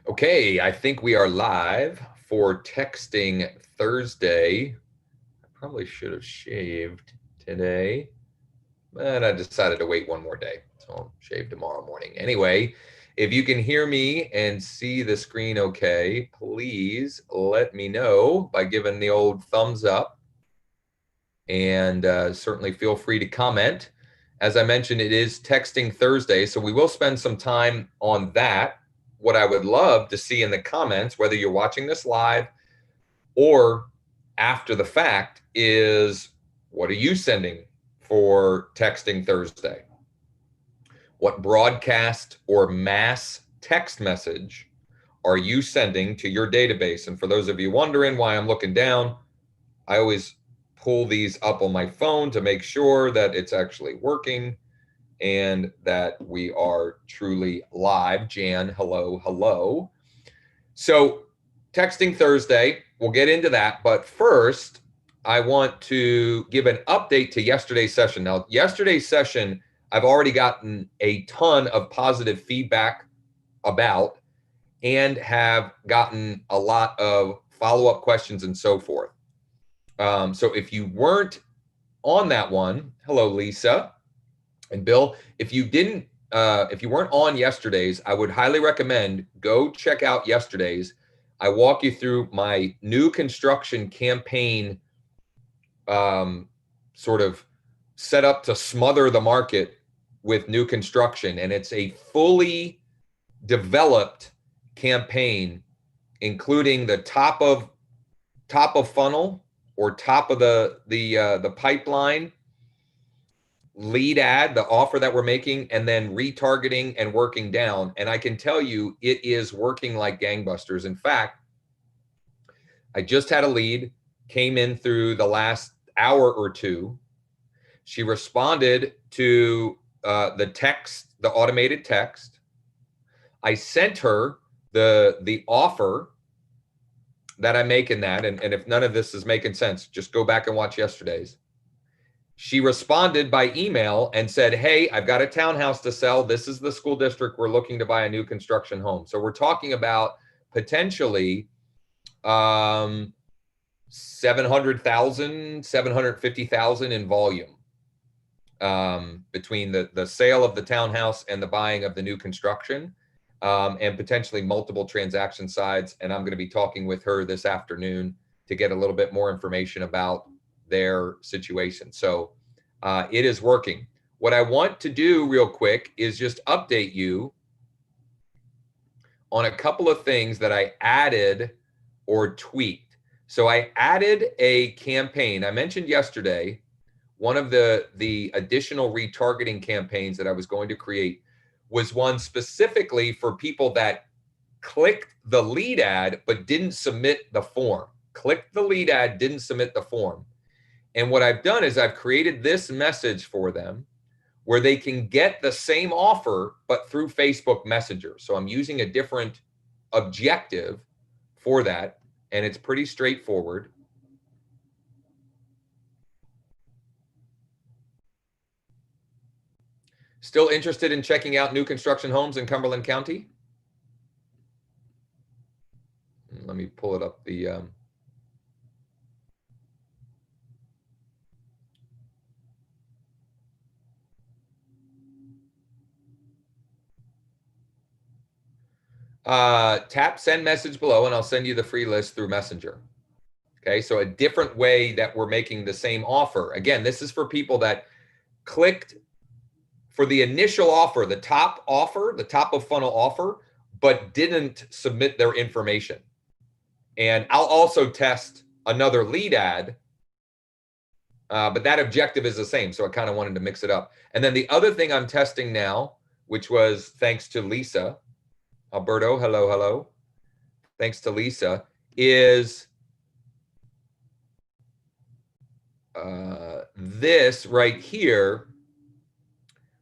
Okay, I think we are live for Texting Thursday. I probably should have shaved today, but I decided to wait one more day. So I'll shave tomorrow morning. Anyway, if you can hear me and see the screen okay, please let me know by giving the old thumbs up. And certainly feel free to comment. As I mentioned, it is Texting Thursday, so we will spend some time on that. What I would love to see in the comments, whether you're watching this live or after the fact, is what are you sending for Texting Thursday? What broadcast or mass text message are you sending to your database? And for those of you wondering why I'm looking down, I always pull these up on my phone to make sure that it's actually working and that we are truly live. Jan, hello, hello. So Texting Thursday, we'll get into that. But first, I want to give an update to yesterday's session. Now, yesterday's session, I've already gotten a ton of positive feedback about and have gotten a lot of follow-up questions and so forth. So if you weren't on that one, hello, Lisa and Bill. If you weren't on yesterday's, I would highly recommend go check out yesterday's. I walk you through my new construction campaign, sort of set up to smother the market with new construction, and it's a fully developed campaign, including the top of funnel or top of the pipeline lead ad, the offer that we're making, and then retargeting and working down. And I can tell you it is working like gangbusters. In fact, I just had a lead, came in through the last hour or two. She responded to the text, the automated text. I sent her the offer that I make in that. And if none of this is making sense, just go back and watch yesterday's. She responded by email and said, hey, I've got a townhouse to sell. This is the school district. We're looking to buy a new construction home. So we're talking about potentially 700,000, 750,000 in volume between the sale of the townhouse and the buying of the new construction, and potentially multiple transaction sides. And I'm going to be talking with her this afternoon to get a little bit more information about their situation. So it is working. What I want to do real quick is just update you on a couple of things that I added or tweaked. So I added a campaign. I mentioned yesterday one of the additional retargeting campaigns that I was going to create was one specifically for people that clicked the lead ad but didn't submit the form. Clicked the lead ad, didn't submit the form. And what I've done is I've created this message for them where they can get the same offer, but through Facebook Messenger. So I'm using a different objective for that, and it's pretty straightforward. Still interested in checking out new construction homes in Cumberland County? Let me pull it up. Tap send message below and I'll send you the free list through Messenger. Okay, so a different way that we're making the same offer. Again, this is for people that clicked for the initial offer, the top of funnel offer, but didn't submit their information. And I'll also test another lead ad, but that objective is the same. So I kind of wanted to mix it up. And then the other thing I'm testing now, which was thanks to Lisa, Alberto, hello, hello. Thanks to Lisa, is this right here,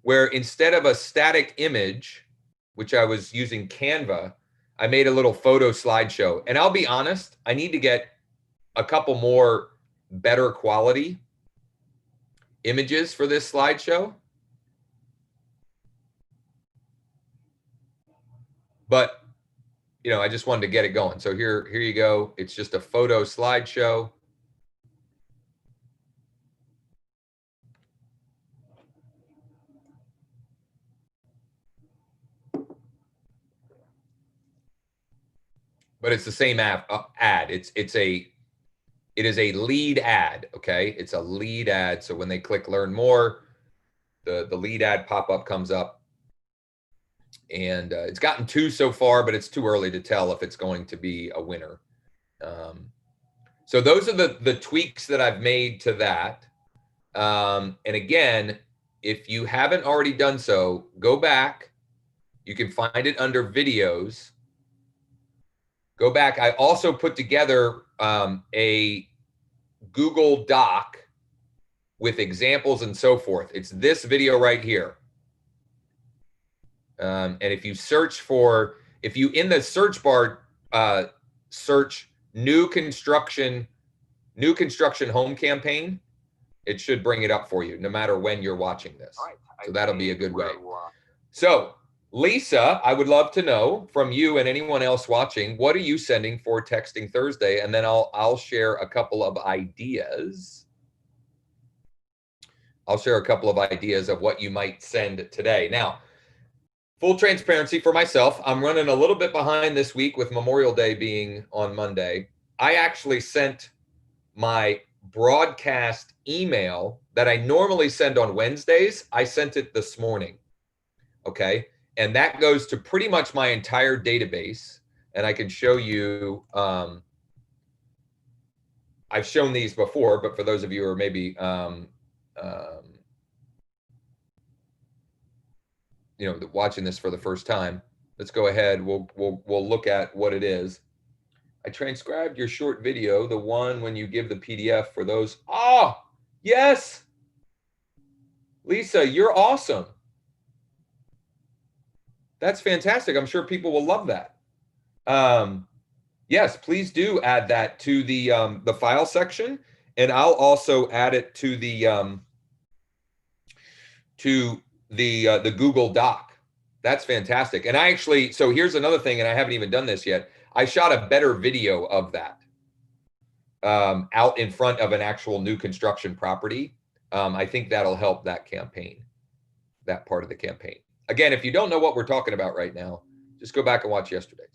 where instead of a static image, which I was using Canva, I made a little photo slideshow. And I'll be honest, I need to get a couple more better quality images for this slideshow. But I just wanted to get it going. So here you go. It's just a photo slideshow. But it's the same ad. It is a lead ad. Okay, it's a lead ad. So when they click learn more, the lead ad pop-up comes up, and it's gotten 2 so far, but it's too early to tell if it's going to be a winner. So those are the tweaks that I've made to that. And again, if you haven't already done so, go back. You can find it under videos. Go back. I also put together a Google Doc with examples and so forth. It's this video right here. And if you search for, if you in the search bar search new construction home campaign, it should bring it up for you no matter when you're watching this. So that'll be a good way. So Lisa, I would love to know from you and anyone else watching, what are you sending for Texting Thursday? And then I'll share a couple of ideas. I'll share a couple of ideas of what you might send today. Now, full transparency for myself, I'm running a little bit behind this week with Memorial Day being on Monday. I actually sent my broadcast email that I normally send on Wednesdays. I sent it this morning. Okay. And that goes to pretty much my entire database. And I can show you, I've shown these before, but for those of you who are maybe, watching this for the first time, let's go ahead. We'll look at what it is. I transcribed your short video, the one when you give the PDF for those. Oh, yes. Lisa, you're awesome. That's fantastic. I'm sure people will love that. Yes, please do add that to the file section, and I'll also add it to the Google Doc. That's fantastic. And I actually, so here's another thing, and I haven't even done this yet. I shot a better video of that out in front of an actual new construction property. I think that'll help that campaign, that part of the campaign. Again, if you don't know what we're talking about right now, just go back and watch yesterday's.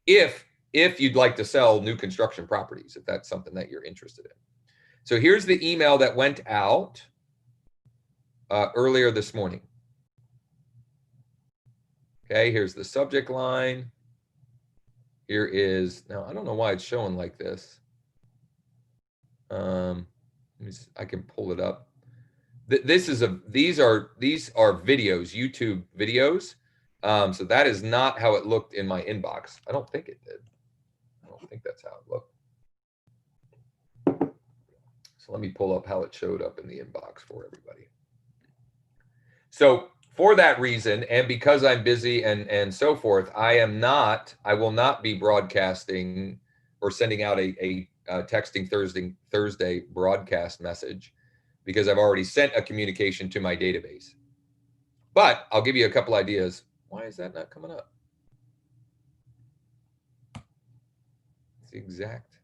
If you'd like to sell new construction properties, if that's something that you're interested in. So here's the email that went out earlier this morning. Okay, here's the subject line. Here is, now I don't know why it's showing like this. I can pull it up. These are videos, YouTube videos. So that is not how it looked in my inbox. I don't think it did. I don't think that's how it looked. So let me pull up how it showed up in the inbox for everybody. So for that reason, and because I'm busy and so forth, I will not be broadcasting or sending out a Texting Thursday broadcast message, because I've already sent a communication to my database. But I'll give you a couple ideas. Why is that not coming up? It's the exact.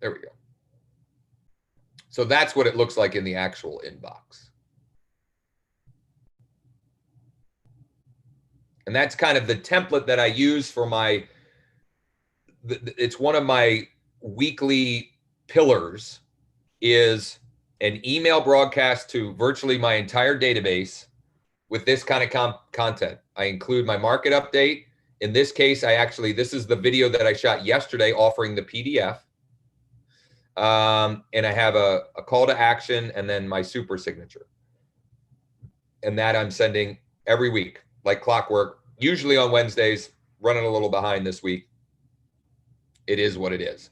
There we go. So that's what it looks like in the actual inbox. And that's kind of the template that I use for my, it's one of my weekly pillars, is an email broadcast to virtually my entire database with this kind of content. I include my market update. In this case, this is the video that I shot yesterday offering the PDF. And I have a call to action and then my super signature. And that I'm sending every week, like clockwork, usually on Wednesdays, running a little behind this week. It is what it is.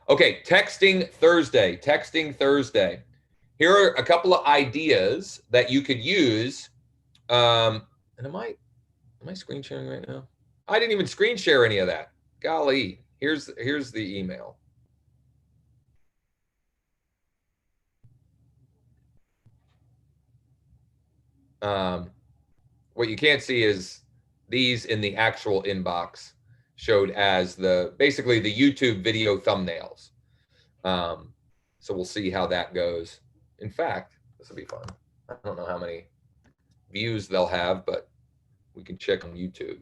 Okay, Texting Thursday. Here are a couple of ideas that you could use. And am I screen sharing right now? I didn't even screen share any of that. Golly, here's the email. What you can't see is these in the actual inbox showed as basically the YouTube video thumbnails. So we'll see how that goes. In fact, this will be fun. I don't know how many views they'll have, but we can check on YouTube.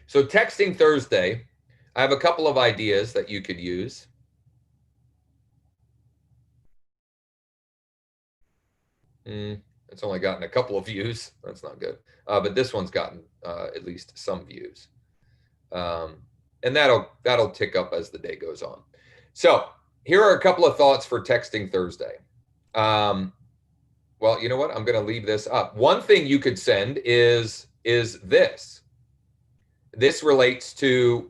So texting Thursday, I have a couple of ideas that you could use. It's only gotten a couple of views. That's not good. But this one's gotten at least some views. And that'll tick up as the day goes on. So here are a couple of thoughts for texting Thursday. Well, you know what? I'm going to leave this up. One thing you could send is this. This relates to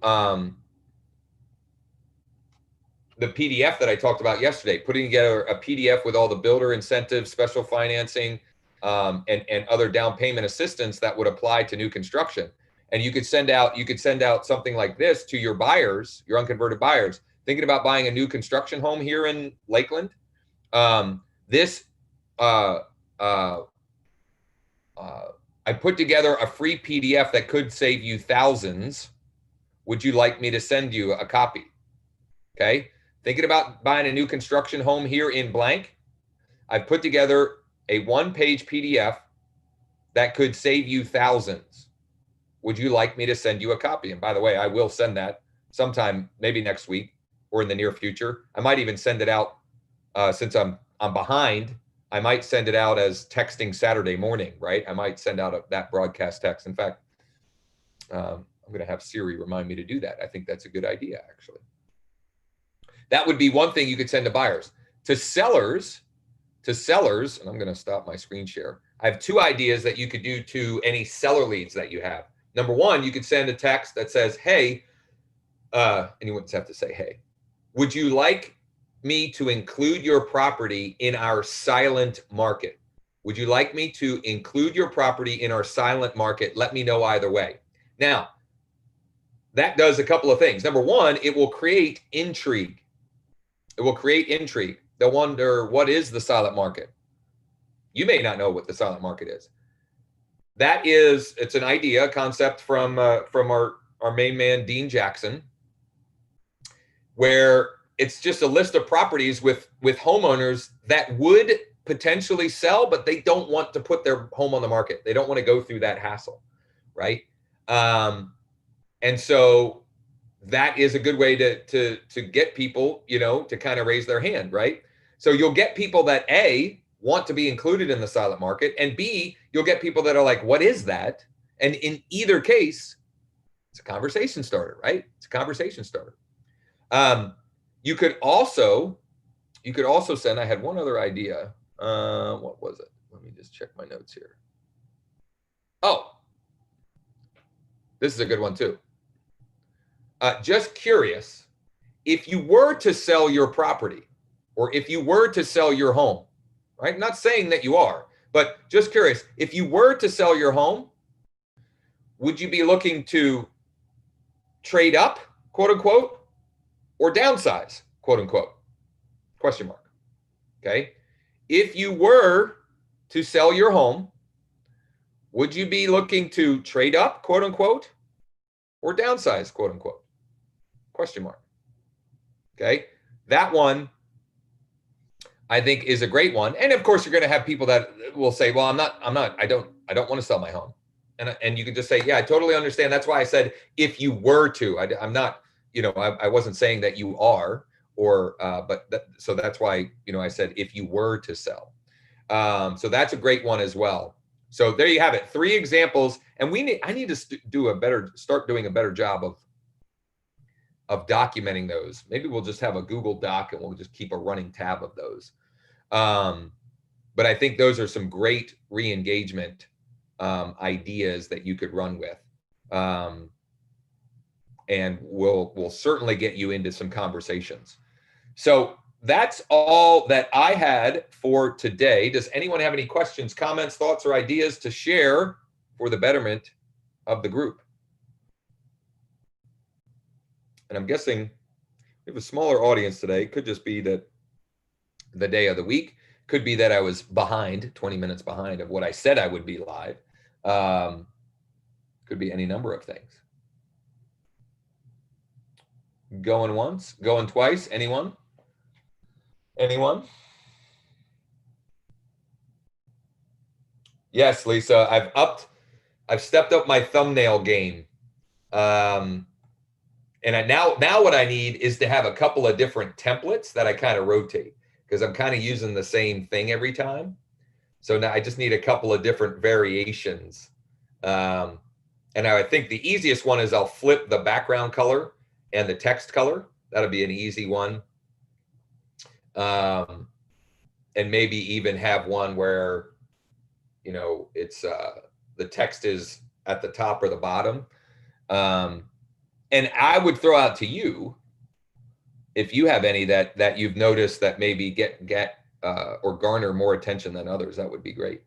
the PDF that I talked about yesterday, putting together a PDF with all the builder incentives, special financing, and other down payment assistance that would apply to new construction. And you could send out something like this to your buyers, your unconverted buyers, thinking about buying a new construction home here in Lakeland. I put together a free PDF that could save you thousands. Would you like me to send you a copy? Okay. Thinking about buying a new construction home here in blank. I've put together a one-page PDF that could save you thousands. Would you like me to send you a copy? And by the way, I will send that sometime, maybe next week or in the near future. I might even send it out since I'm behind. I might send it out as texting Saturday morning, right? I might send out that broadcast text. In fact, I'm going to have Siri remind me to do that. I think that's a good idea, actually. That would be one thing you could send to buyers. To sellers, and I'm going to stop my screen share. I have two ideas that you could do to any seller leads that you have. Number one, you could send a text that says, hey, and you wouldn't have to say, hey, would you like me to include your property in our silent market? Would you like me to include your property in our silent market? Let me know either way. Now, that does a couple of things. Number one, it will create intrigue. It will create intrigue. They'll wonder, what is the silent market? You may not know what the silent market is. It's an idea, a concept from our main man, Dean Jackson, where it's just a list of properties with homeowners that would potentially sell, but they don't want to put their home on the market. They don't want to go through that hassle, right? And so that is a good way to get people, to kind of raise their hand, right? So you'll get people that A, want to be included in the silent market, and B, you'll get people that are like, what is that? And in either case, it's a conversation starter, right? It's a conversation starter. You could also send, I had one other idea. What was it? Let me just check my notes here. Oh, this is a good one too. Just curious, if you were to sell your property or if you were to sell your home, right? Not saying that you are, but just curious, if you were to sell your home, would you be looking to trade up, quote unquote, or downsize, quote unquote? Question mark. Okay. If you were to sell your home, would you be looking to trade up, quote unquote, or downsize, quote unquote? Question mark. Okay. That one, I think, is a great one. And of course, you're going to have people that will say, well, I don't want to sell my home. And you can just say, yeah, I totally understand. That's why I said, if you were to, I'm not, I wasn't saying that you are, so that's why, I said, if you were to sell. So that's a great one as well. So there you have it. 3 examples. And I need to start doing a better job of documenting those. Maybe we'll just have a Google Doc and we'll just keep a running tab of those. But I think those are some great re-engagement ideas that you could run with. And we'll certainly get you into some conversations. So that's all that I had for today. Does anyone have any questions, comments, thoughts, or ideas to share for the betterment of the group? And I'm guessing We have a smaller audience today. Could just be that the day of the week. Could be that I was behind, 20 minutes behind of what I said I would be live. Could be any number of things. Going once, going twice. Anyone? Anyone? Yes, Lisa, I've stepped up my thumbnail game. And now what I need is to have a couple of different templates that I kind of rotate, because I'm kind of using the same thing every time. So now I just need a couple of different variations. And I think the easiest one is I'll flip the background color and the text color. That'll be an easy one. And maybe even have one where, you know, it's the text is at the top or the bottom. And I would throw out to you, if you have any that you've noticed that maybe get or garner more attention than others, that would be great.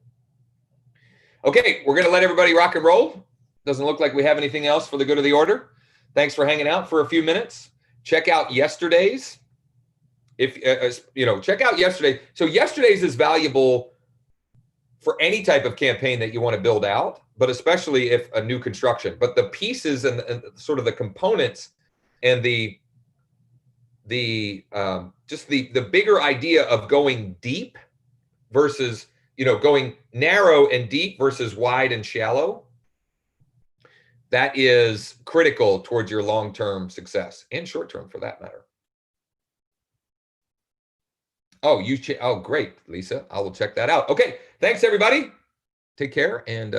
Okay, we're going to let everybody rock and roll. Doesn't look like we have anything else for the good of the order. Thanks for hanging out for a few minutes. Check out yesterday's. If check out yesterday. So yesterday's is valuable for any type of campaign that you want to build out, but especially if a new construction. But the pieces and sort of the components and the bigger idea of going deep versus, going narrow and deep versus wide and shallow, that is critical towards your long-term success and short-term for that matter. Oh, oh, great, Lisa. I will check that out. Okay, thanks everybody. Take care and